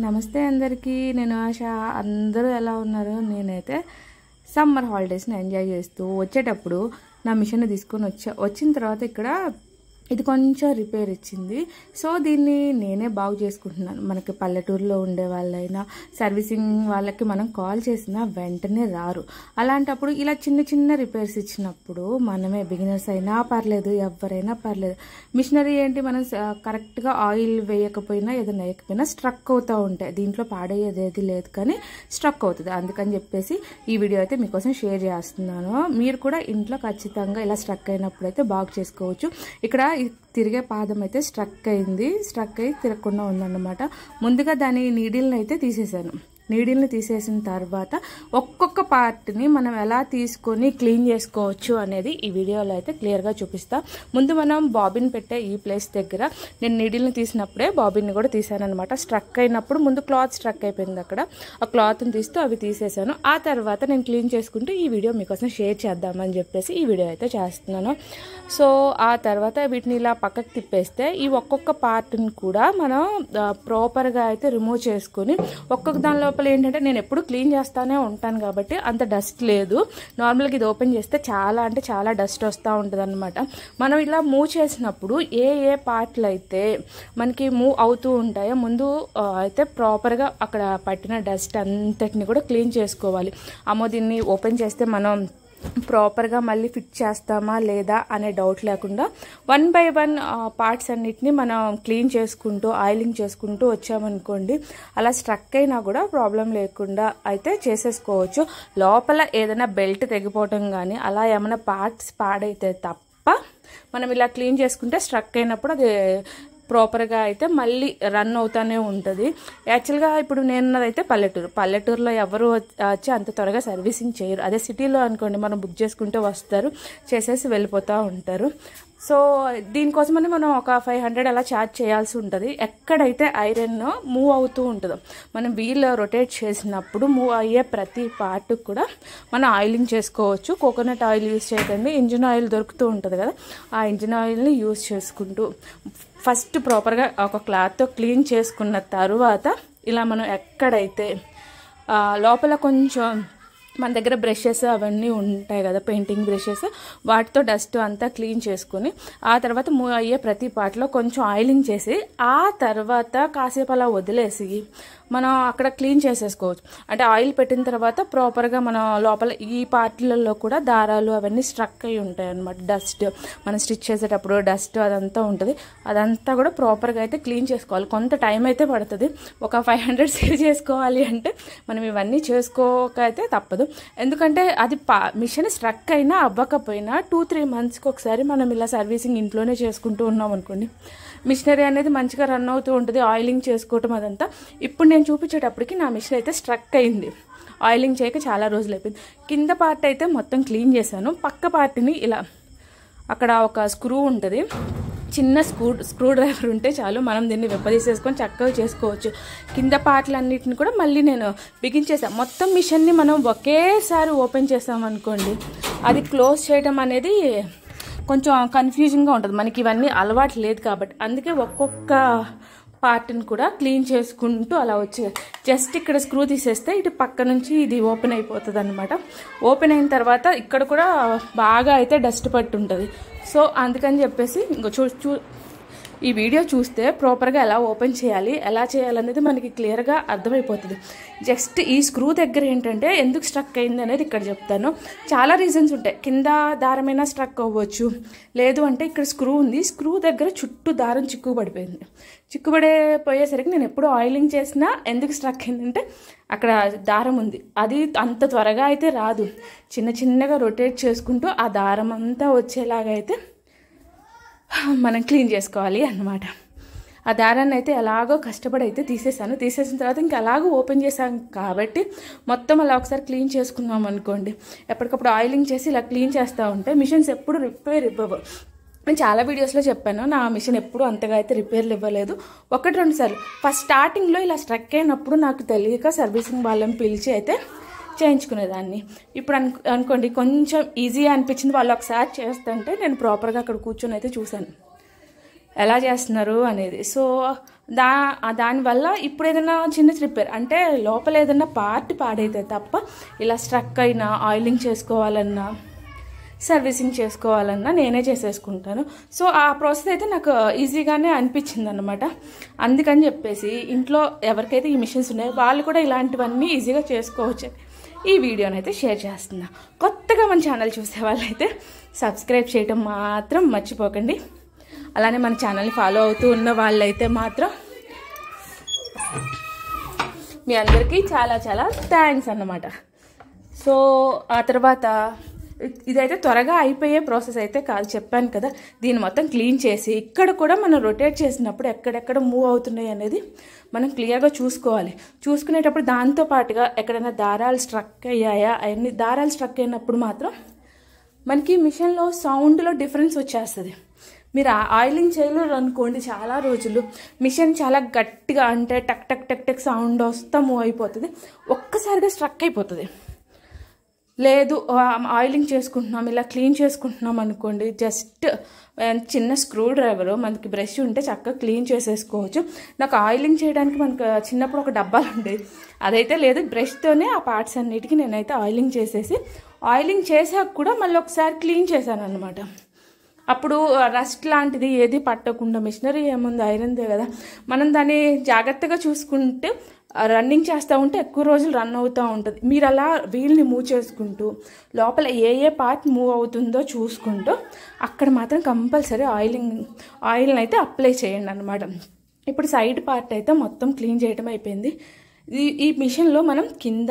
నమస్తే అందరికీ. నేను ఆశ. అందరూ ఎలా ఉన్నారు? నేనైతే సమ్మర్ హాలిడేస్ని ఎంజాయ్ చేస్తూ వచ్చేటప్పుడు నా మిషన్ తీసుకొని వచ్చిన తర్వాత ఇక్కడ ఇది కొంచెం రిపేర్ ఇచ్చింది. సో దీన్ని నేనే బాగు చేసుకుంటున్నాను. మనకి పల్లెటూరులో ఉండే వాళ్ళైనా సర్వీసింగ్ వాళ్ళకి మనం కాల్ చేసినా వెంటనే రారు. అలాంటప్పుడు ఇలా చిన్న చిన్న రిపేర్స్ ఇచ్చినప్పుడు మనమే బిగినర్స్ అయినా పర్లేదు, ఎవరైనా పర్లేదు. మిషనరీ ఏంటి, మనం కరెక్ట్గా ఆయిల్ వేయకపోయినా ఏదైనా వేయకపోయినా స్ట్రక్ అవుతూ ఉంటాయి. దీంట్లో పాడయ్యేది ఏది లేదు, కానీ స్ట్రక్ అవుతుంది. అందుకని చెప్పేసి ఈ వీడియో అయితే మీకోసం షేర్ చేస్తున్నాను. మీరు కూడా ఇంట్లో ఖచ్చితంగా ఇలా స్ట్రక్ అయినప్పుడు అయితే బాగు చేసుకోవచ్చు. ఇక్కడ తిరిగే పాదం అయితే స్ట్రక్ అయి తిరగకుండా ఉందన్నమాట. ముందుగా దాని నీడిల్ని అయితే తీసేసాను. నీడిల్ని తీసేసిన తర్వాత ఒక్కొక్క పార్ట్ని మనం ఎలా తీసుకొని క్లీన్ చేసుకోవచ్చు అనేది ఈ వీడియోలో అయితే క్లియర్గా చూపిస్తా. ముందు మనం బాబిన్ పెట్టే ఈ ప్లేస్ దగ్గర నేను నీడిల్ని తీసినప్పుడే బాబిన్ని కూడా తీసాను అనమాట. స్ట్రక్ అయినప్పుడు ముందు క్లాత్ స్ట్రక్ అయిపోయింది, అక్కడ ఆ క్లాత్ని తీస్తూ అవి తీసేసాను. ఆ తర్వాత నేను క్లీన్ చేసుకుంటూ ఈ వీడియో మీకోసం షేర్ చేద్దామని చెప్పేసి ఈ వీడియో అయితే చేస్తున్నాను. సో ఆ తర్వాత వీటిని ఇలా పక్కకు తిప్పేస్తే ఈ ఒక్కొక్క పార్ట్ని కూడా మనం ప్రాపర్గా అయితే రిమూవ్ చేసుకుని ఒక్కొక్క దానిలో ఏంటంటే నేను ఎప్పుడు క్లీన్ చేస్తానే ఉంటాను కాబట్టి అంత డస్ట్ లేదు. నార్మల్గా ఇది ఓపెన్ చేస్తే చాలా డస్ట్ వస్తూ ఉంటుంది అనమాట. మనం ఇలా మూవ్ చేసినప్పుడు ఏ పార్ట్లు అయితే మనకి మూవ్ అవుతూ ఉంటాయో ముందు అయితే ప్రాపర్గా అక్కడ పట్టిన డస్ట్ అంతటిని కూడా క్లీన్ చేసుకోవాలి. అమ్మో దీన్ని ఓపెన్ చేస్తే మనం ప్రాపర్గా మళ్ళీ ఫిట్ చేస్తామా లేదా అనే డౌట్ లేకుండా 1 by 1 పార్ట్స్ అన్నిటిని మనం క్లీన్ చేసుకుంటూ ఆయిలింగ్ చేసుకుంటూ వచ్చామనుకోండి, అలా స్ట్రక్ అయినా కూడా ప్రాబ్లం లేకుండా అయితే చేసేసుకోవచ్చు. లోపల ఏదైనా బెల్ట్ తెగిపోవటం కానీ అలా ఏమైనా పార్ట్స్ పాడైతే తప్ప మనం ఇలా క్లీన్ చేసుకుంటే స్ట్రక్ అయినప్పుడు అది ప్రాపర్గా అయితే మళ్ళీ రన్ అవుతూనే ఉంటుంది. యాక్చువల్గా ఇప్పుడు నేనున్నదైతే పల్లెటూరులో ఎవరు వచ్చి అంత త్వరగా సర్వీసింగ్ చేయరు. అదే సిటీలో అనుకోండి, మనం బుక్ చేసుకుంటే వస్తారు, చేసేసి వెళ్ళిపోతూ ఉంటారు. సో దీనికోసమని మనం ఒక 500 అలా ఛార్జ్ చేయాల్సి ఉంటుంది. ఎక్కడైతే ఐరన్ మూవ్ అవుతూ ఉంటుందో మనం వీల్ రొటేట్ చేసినప్పుడు మూవ్ అయ్యే ప్రతి పార్ట్ కూడా మనం ఆయిలింగ్ చేసుకోవచ్చు. కోకోనట్ ఆయిల్ యూజ్ చేయకండి, ఇంజిన్ ఆయిల్ దొరుకుతూ ఉంటుంది కదా, ఆ ఇంజిన్ ఆయిల్ని యూజ్ చేసుకుంటూ ఫస్ట్ ప్రాపర్గా ఒక క్లాత్తో క్లీన్ చేసుకున్న తర్వాత ఇలా మనం ఎక్కడైతే లోపల కొంచెం మన దగ్గర బ్రషెస్ అవన్నీ ఉంటాయి కదా, పెయింటింగ్ బ్రషెస్, వాటితో డస్ట్ అంతా క్లీన్ చేసుకుని ఆ తర్వాత మూవ్ అయ్యే ప్రతి పార్ట్లో కొంచెం ఆయిలింగ్ చేసి ఆ తర్వాత కాసేపు అలా వదిలేసి మనం అక్కడ క్లీన్ చేసేసుకోవచ్చు. అంటే ఆయిల్ పెట్టిన తర్వాత ప్రాపర్గా మనం లోపల ఈ పార్ట్లలో కూడా దారాలు అవన్నీ స్ట్రక్ అయి ఉంటాయి అన్నమాట. డస్ట్ మనం స్టిచ్ చేసేటప్పుడు డస్ట్ అదంతా ఉంటుంది. అదంతా కూడా ప్రాపర్గా అయితే క్లీన్ చేసుకోవాలి. కొంత టైం అయితే పడుతుంది. ఒక 500 సేవ్ చేసుకోవాలి అంటే మనం ఇవన్నీ చేసుకోక అయితే తప్పదు. ఎందుకంటే అది మిషన్ స్ట్రక్ అయినా అవ్వకపోయినా 2-3 మంత్స్కి ఒకసారి మనం ఇలా సర్వీసింగ్ ఇంట్లోనే చేసుకుంటూ ఉన్నాం అనుకోండి, మిషనరీ అనేది మంచిగా రన్ అవుతూ ఉంటుంది. ఆయిలింగ్ చేసుకోవటం అదంతా. ఇప్పుడు నేను చూపించేటప్పటికి నా మిషన్ అయితే స్ట్రక్ అయింది. ఆయిలింగ్ చేయక చాలా రోజులు అయిపోయింది. కింద పార్ట్ అయితే మొత్తం క్లీన్ చేశాను. పక్క పార్ట్ని ఇలా అక్కడ ఒక స్క్రూ ఉంటుంది, చిన్న స్క్రూ డ్రైవర్ ఉంటే చాలు, మనం దీన్ని విప్పదీసేసుకొని చక్కగా చేసుకోవచ్చు. కింద పార్ట్లన్నిటిని కూడా మళ్ళీ నేను బిగించేసాను. మొత్తం మిషన్ని మనం ఒకేసారి ఓపెన్ చేసామనుకోండి, అది క్లోజ్ చేయడం అనేది కొంచెం కన్ఫ్యూజింగ్గా ఉంటుంది. మనకి ఇవన్నీ అలవాటు లేదు కాబట్టి అందుకే ఒక్కొక్క పార్ట్ని కూడా క్లీన్ చేసుకుంటూ అలా వచ్చి జస్ట్ ఇక్కడ స్క్రూ తీసేస్తే ఇటు పక్క నుంచి ఇది ఓపెన్ అయిపోతుంది అనమాట. ఓపెన్ అయిన తర్వాత ఇక్కడ కూడా బాగా అయితే డస్ట్ పట్టి ఉంటుంది. సో అందుకని చెప్పేసి ఇంకో ఈ వీడియో చూస్తే ప్రాపర్గా ఎలా ఓపెన్ చేయాలి, ఎలా చేయాలనేది మనకి క్లియర్గా అర్థమైపోతుంది. జస్ట్ ఈ స్క్రూ దగ్గర ఏంటంటే ఎందుకు స్ట్రక్ అయింది అనేది ఇక్కడ చెప్తాను. చాలా రీజన్స్ ఉంటాయి. కింద దారమైనా స్ట్రక్ అవ్వచ్చు, లేదు అంటే ఇక్కడ స్క్రూ ఉంది, స్క్రూ దగ్గర చుట్టూ దారం చిక్కుపడిపోయేసరికి నేను ఎప్పుడు ఆయిలింగ్ చేసినా ఎందుకు స్ట్రక్ అయిందంటే అక్కడ దారం ఉంది. అది అంత త్వరగా అయితే రాదు. చిన్నగా రొటేట్ చేసుకుంటూ ఆ దారం అంతా వచ్చేలాగా అయితే మనం క్లీన్ చేసుకోవాలి అన్నమాట. ఆ దారాన్ని అయితే ఎలాగో కష్టపడి అయితే తీసేసిన తర్వాత ఇంకా అలాగో ఓపెన్ చేశాం కాబట్టి మొత్తం అలా ఒకసారి క్లీన్ చేసుకున్నాం అనుకోండి, ఎప్పటికప్పుడు ఆయిలింగ్ చేసి ఇలా క్లీన్ చేస్తూ ఉంటే మిషన్స్ ఎప్పుడు రిపేర్ ఇవ్వవు. నేను చాలా వీడియోస్లో చెప్పాను, నా మిషన్ ఎప్పుడు అంతగా అయితే రిపేర్లు ఇవ్వలేదు. 1-2 సార్లు ఫస్ట్ స్టార్టింగ్లో ఇలా స్ట్రక్ అయినప్పుడు నాకు తెలియక సర్వీసింగ్ వాళ్ళని పిలిచి అయితే చేయించుకునేదాన్ని. ఇప్పుడు అనుకోండి కొంచెం ఈజీగా అనిపించింది. వాళ్ళు ఒకసారి చేస్తుంటే నేను ప్రాపర్గా అక్కడ కూర్చొని అయితే చూశాను ఎలా చేస్తున్నారు అనేది. సో దానివల్ల ఇప్పుడు ఏదైనా చిన్న రిపేర్ అంటే లోపల ఏదైనా పార్ట్ పాడైతే తప్ప ఇలా స్ట్రక్ అయినా ఆయిలింగ్ చేసుకోవాలన్నా సర్వీసింగ్ చేసుకోవాలన్నా నేనే చేసేసుకుంటాను. సో ఆ ప్రాసెస్ అయితే నాకు ఈజీగానే అనిపించింది అనమాట. అందుకని చెప్పేసి ఇంట్లో ఎవరికైతే ఈ మిషన్స్ ఉన్నాయో వాళ్ళు కూడా ఇలాంటివన్నీ ఈజీగా చేసుకోవచ్చు. ఈ వీడియోని అయితే షేర్ చేస్తున్నా. కొత్తగా మన ఛానల్ చూసే వాళ్ళైతే సబ్స్క్రైబ్ చేయటం మాత్రం మర్చిపోకండి. అలానే మన ఛానల్ని ఫాలో అవుతూ ఉన్న వాళ్ళైతే మాత్రం మీ అందరికీ చాలా చాలా థ్యాంక్స్ అన్నమాట. సో ఆ తర్వాత ఇదైతే త్వరగా అయిపోయే ప్రాసెస్ అయితే కాదు, చెప్పాను కదా. దీన్ని మొత్తం క్లీన్ చేసి ఇక్కడ కూడా మనం రొటేట్ చేసినప్పుడు ఎక్కడెక్కడ మూవ్ అవుతున్నాయి అనేది మనం క్లియర్గా చూసుకోవాలి. చూసుకునేటప్పుడు దాంతో పాటుగా ఎక్కడైనా దారాలు స్ట్రక్ అయ్యాయా, అవన్నీ దారాలు స్ట్రక్ అయినప్పుడు మాత్రం మనకి మిషన్లో సౌండ్లో డిఫరెన్స్ వచ్చేస్తుంది. మీరు ఆయిలింగ్ చేయలేరు అనుకోండి, చాలా రోజులు మిషన్ చాలా గట్టిగా అంటే టక్ టక్ టక్ టక్ సౌండ్ వస్తూ మూవ్ అయిపోతుంది, ఒక్కసారిగా స్ట్రక్ అయిపోతుంది. లేదు ఆయిలింగ్ చేసుకుంటున్నాం, ఇలా క్లీన్ చేసుకుంటున్నాం అనుకోండి, జస్ట్ చిన్న స్క్రూ డ్రైవరు మనకి బ్రష్ ఉంటే చక్కగా క్లీన్ చేసేసుకోవచ్చు. నాకు ఆయిలింగ్ చేయడానికి మనకు చిన్నప్పుడు ఒక డబ్బాలు ఉండేది, అదైతే లేదు. బ్రష్తోనే ఆ పార్ట్స్ అన్నిటికీ నేనైతే ఆయిలింగ్ చేసేసి ఆయిలింగ్ చేసాక కూడా మళ్ళీ ఒకసారి క్లీన్ చేశాను అనమాట. అప్పుడు రస్ట్ లాంటిది ఏది పట్టకుండా, మిషనరీ ఏముంది ఐరన్దే కదా, మనం దాన్ని జాగ్రత్తగా చూసుకుంటే రన్నింగ్ చేస్తూ ఉంటే ఎక్కువ రోజులు రన్ అవుతూ ఉంటుంది. మీరు అలా వీల్ని మూవ్ చేసుకుంటూ లోపల ఏ పార్ట్ మూవ్ అవుతుందో చూసుకుంటూ అక్కడ మాత్రం కంపల్సరీ ఆయిల్ని అయితే అప్లై చేయండి అనమాట. ఇప్పుడు సైడ్ పార్ట్ అయితే మొత్తం క్లీన్ చేయడం అయిపోయింది. ఈ మిషన్లో మనం కింద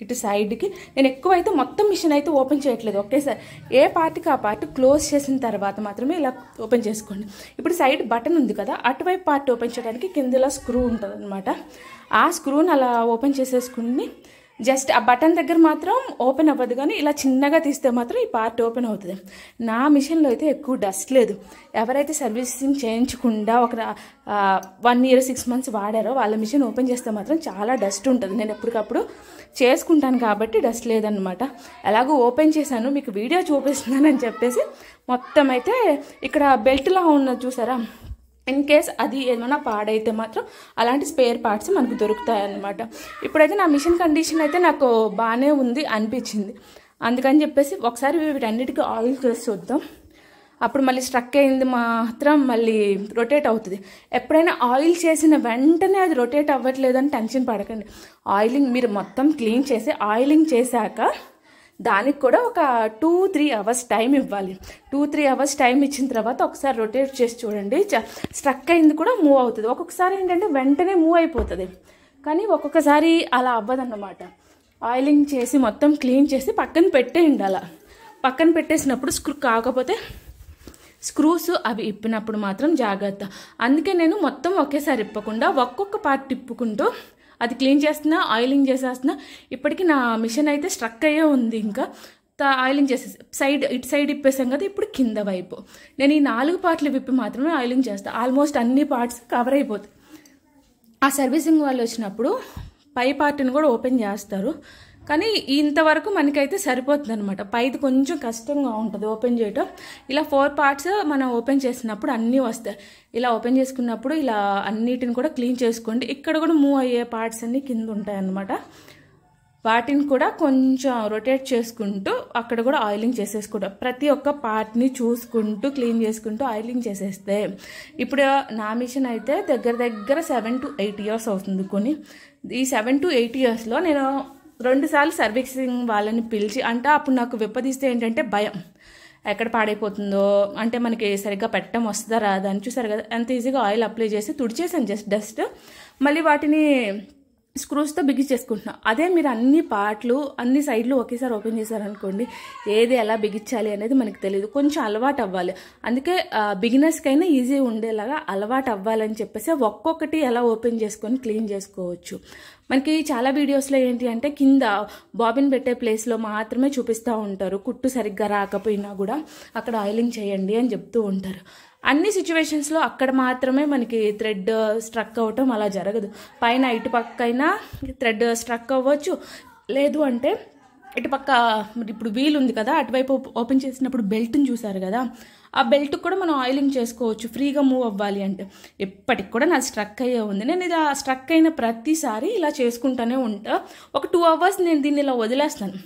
ఇటు సైడ్కి నేను ఎక్కువైతే మొత్తం మిషన్ అయితే ఓపెన్ చేయట్లేదు ఒకేసారి. ఏ పార్ట్కి ఆ పార్ట్ క్లోజ్ చేసిన తర్వాత మాత్రమే ఇలా ఓపెన్ చేసుకోండి. ఇప్పుడు సైడ్ బటన్ ఉంది కదా, అటువైపు పార్ట్ ఓపెన్ చేయడానికి కింద ఇలా స్క్రూ ఉంటుంది అనమాట. ఆ స్క్రూని అలా ఓపెన్ చేసేసుకుని జస్ట్ ఆ బటన్ దగ్గర మాత్రం ఓపెన్ అవ్వదు, కానీ ఇలా చిన్నగా తీస్తే మాత్రం ఈ పార్ట్ ఓపెన్ అవుతుంది. నా మిషన్లో అయితే ఎక్కువ డస్ట్ లేదు. ఎవరైతే సర్వీసింగ్ చేయించకుండా ఒక 1 year 6 months వాడారో వాళ్ళ మిషన్ ఓపెన్ చేస్తే మాత్రం చాలా డస్ట్ ఉంటుంది. నేను ఎప్పటికప్పుడు చేసుకుంటాను కాబట్టి డస్ట్ లేదనమాట. ఎలాగో ఓపెన్ చేశాను, మీకు వీడియో చూపిస్తున్నానని చెప్పేసి మొత్తం అయితే ఇక్కడ బెల్ట్లా ఉన్నది చూసారా, ఇన్ కేస్ అది ఏమైనా పాడైతే మాత్రం అలాంటి స్పేర్ పార్ట్స్ మనకు దొరుకుతాయి అన్నమాట. ఇప్పుడైతే నా మిషన్ కండిషన్ అయితే నాకు బాగానే ఉంది అనిపించింది. అందుకని చెప్పేసి ఒకసారి వీటన్నిటికీ ఆయిల్ చేసి చూద్దాం. అప్పుడు మళ్ళీ స్ట్రక్ అయింది మాత్రం మళ్ళీ రొటేట్ అవుతుంది. ఎప్పుడైనా ఆయిల్ చేసిన వెంటనే అది రొటేట్ అవ్వట్లేదని టెన్షన్ పడకండి. ఆయిలింగ్ మీరు మొత్తం క్లీన్ చేసి ఆయిలింగ్ చేశాక దానికి కూడా ఒక 2-3 hours టైం ఇవ్వాలి. 2-3 hours టైం ఇచ్చిన తర్వాత ఒకసారి రొటేట్ చేసి చూడండి, స్ట్రక్ అయింది కూడా మూవ్ అవుతుంది. ఒక్కొక్కసారి ఏంటంటే వెంటనే మూవ్ అయిపోతుంది, కానీ ఒక్కొక్కసారి అలా అవ్వదన్నమాట. ఆయిలింగ్ చేసి మొత్తం క్లీన్ చేసి పక్కన పెట్టేయండి. అలా పక్కన పెట్టేసినప్పుడు కాకపోతే స్క్రూస్ అవి ఇప్పినప్పుడు మాత్రం జాగ్రత్త. అందుకే నేను మొత్తం ఒకేసారి ఇప్పకుండా ఒక్కొక్క పార్ట్ తిప్పుకుంటూ అది క్లీన్ చేస్తున్నా, ఆయిలింగ్ చేసేస్తున్నా. ఇప్పటికీ నా మిషన్ అయితే స్ట్రక్ అయ్యే ఉంది. ఇంకా ఆయిలింగ్ చేసేసి ఇటు సైడ్ ఇప్పేసాం కదా, ఇప్పుడు కింద వైపు నేను ఈ 4 పార్ట్లు విప్పి మాత్రమే ఆయిలింగ్ చేస్తాను. ఆల్మోస్ట్ అన్ని పార్ట్స్ కవర్ అయిపోతాయి. ఆ సర్వీసింగ్ వాళ్ళు వచ్చినప్పుడు పై పార్ట్ని కూడా ఓపెన్ చేస్తారు, కానీ ఇంతవరకు మనకైతే సరిపోతుంది అనమాట. పైది కొంచెం కష్టంగా ఉంటుంది ఓపెన్ చేయటం. ఇలా 4 parts మనం ఓపెన్ చేసినప్పుడు అన్నీ వస్తాయి. ఇలా ఓపెన్ చేసుకున్నప్పుడు ఇలా అన్నిటిని కూడా క్లీన్ చేసుకోండి. ఇక్కడ కూడా మూవ్ అయ్యే పార్ట్స్ అన్నీ కింద ఉంటాయి అన్నమాట. వాటిని కూడా కొంచెం రొటేట్ చేసుకుంటూ అక్కడ కూడా ఆయిలింగ్ చేసేసుకుంటాం. ప్రతి ఒక్క పార్ట్ని చూసుకుంటూ క్లీన్ చేసుకుంటూ ఆయిలింగ్ చేసేస్తే ఇప్పుడు నా మిషన్ అయితే దగ్గర 7 to 8 years అవుతుంది కొని. ఈ 7 to 8 yearsలో నేను 2 సార్లు సర్వీసింగ్ వాళ్ళని పిలిచి, అంటే అప్పుడు నాకు విప్పదీస్తే ఏంటంటే భయం, ఎక్కడ పాడైపోతుందో, అంటే మనకి సరిగ్గా పెట్టడం వస్తుందా రాదా అని. చూసారు కదా ఎంత ఈజీగా ఆయిల్ అప్లై చేసి తుడిచేసాను జస్ట్ డస్ట్. మళ్ళీ వాటిని స్క్రూస్తో బిగించేసుకుంటున్నా. అదే మీరు అన్ని పార్ట్లు అన్ని సైడ్లు ఒకేసారి ఓపెన్ చేశారనుకోండి, ఏది ఎలా బిగించాలి అనేది మనకు తెలియదు. కొంచెం అలవాటు అవ్వాలి. అందుకే బిగినర్స్కైనా ఈజీ ఉండేలాగా అలవాటు అవ్వాలని చెప్పేసి ఒక్కొక్కటి ఎలా ఓపెన్ చేసుకొని క్లీన్ చేసుకోవచ్చు. మనకి చాలా వీడియోస్లో ఏంటి అంటే కింద బాబిన్ పెట్టే ప్లేస్లో మాత్రమే చూపిస్తూ ఉంటారు. కుట్టు సరిగ్గా రాకపోయినా కూడా అక్కడ ఆయిలింగ్ చేయండి అని చెప్తూ ఉంటారు. అన్ని సిచ్యువేషన్స్లో అక్కడ మాత్రమే మనకి థ్రెడ్ స్ట్రక్ అవ్వటం అలా జరగదు. పైన ఇటు పక్క అయినా థ్రెడ్ స్ట్రక్ అవ్వచ్చు, లేదు అంటే ఇటుపక్క ఇప్పుడు వీల్ ఉంది కదా, అటువైపు ఓపెన్ చేసినప్పుడు బెల్ట్ని చూసారు కదా, ఆ బెల్ట్ కూడా మనం ఆయిలింగ్ చేసుకోవచ్చు ఫ్రీగా మూవ్ అవ్వాలి అంటే. ఎప్పటికి కూడా నాది స్ట్రక్ అయ్యే ఉంది. నేను ఇలా స్ట్రక్ అయిన ప్రతిసారి ఇలా చేసుకుంటూనే ఉంటా. ఒక 2 hours నేను దీన్ని ఇలా వదిలేస్తాను.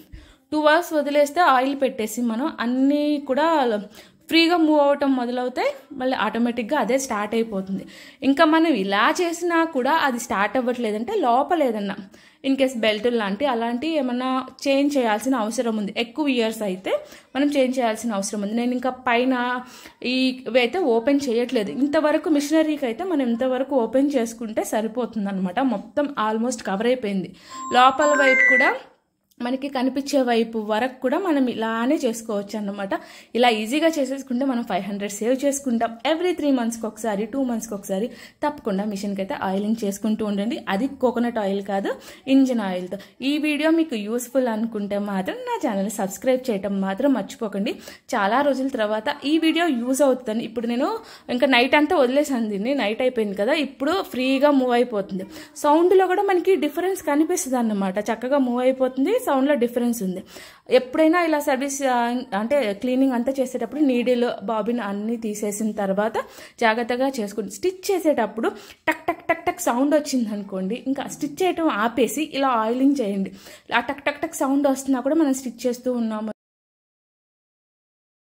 2 hours వదిలేస్తే ఆయిల్ పెట్టేసి మనం అన్నీ కూడా ఫ్రీగా మూవ్ అవ్వటం మొదలవుతాయి. మళ్ళీ ఆటోమేటిక్గా అదే స్టార్ట్ అయిపోతుంది. ఇంకా మనం ఇలా చేసినా కూడా అది స్టార్ట్ అవ్వట్లేదంటే లోపల ఏదన్నా ఇన్ కేస్ బెల్ట్ అలాంటి ఏమన్నా చేంజ్ చేయాల్సిన అవసరం ఉంది. ఎక్కువ ఇయర్స్ అయితే మనం చేంజ్ చేయాల్సిన అవసరం ఉంది. నేను ఇంకా పైన ఇవి అయితే ఓపెన్ చేయట్లేదు ఇంతవరకు. మిషనరీకి అయితే మనం ఇంతవరకు ఓపెన్ చేసుకుంటే సరిపోతుంది అనమాట. మొత్తం ఆల్మోస్ట్ కవర్ అయిపోయింది. లోపల వైపు కూడా మనకి కనిపించే వైపు వరకు కూడా మనం ఇలానే చేసుకోవచ్చు అన్నమాట. ఇలా ఈజీగా చేసేసుకుంటే మనం 500 సేవ్ చేసుకుంటాం. ఎవ్రీ 3 monthsకి ఒకసారి 2 monthsకి ఒకసారి తప్పకుండా మిషన్కి అయితే ఆయిలింగ్ చేసుకుంటూ ఉండండి. అది కోకోనట్ ఆయిల్ కాదు, ఇంజిన్ ఆయిల్తో. ఈ వీడియో మీకు యూస్ఫుల్ అనుకుంటే మాత్రం నా ఛానల్ని సబ్స్క్రైబ్ చేయటం మాత్రం మర్చిపోకండి. చాలా రోజుల తర్వాత ఈ వీడియో యూజ్ అవుతుంది. ఇప్పుడు నేను ఇంకా నైట్ అంతా వదిలేసాను దీన్ని, నైట్ అయిపోయింది కదా, ఇప్పుడు ఫ్రీగా మూవ్ అయిపోతుంది. సౌండ్లో కూడా మనకి డిఫరెన్స్ కనిపిస్తుంది అన్నమాట. చక్కగా మూవ్ అయిపోతుంది, సౌండ్లో డిఫరెన్స్ ఉంది. ఎప్పుడైనా ఇలా సర్వీస్ అంటే క్లీనింగ్ అంతా చేసేటప్పుడు నీడిల్ బాబిన్ అన్నీ తీసేసిన తర్వాత జాగ్రత్తగా చేసుకుంటే, స్టిచ్ చేసేటప్పుడు టక్ టక్ టక్ టక్ సౌండ్ వచ్చింది అనుకోండి, ఇంకా స్టిచ్ చేయటం ఆపేసి ఇలా ఆయిలింగ్ చేయండి. ఆ టక్ టక్ టక్ సౌండ్ వస్తున్నా కూడా మనం స్టిచ్ చేస్తూ ఉన్నాము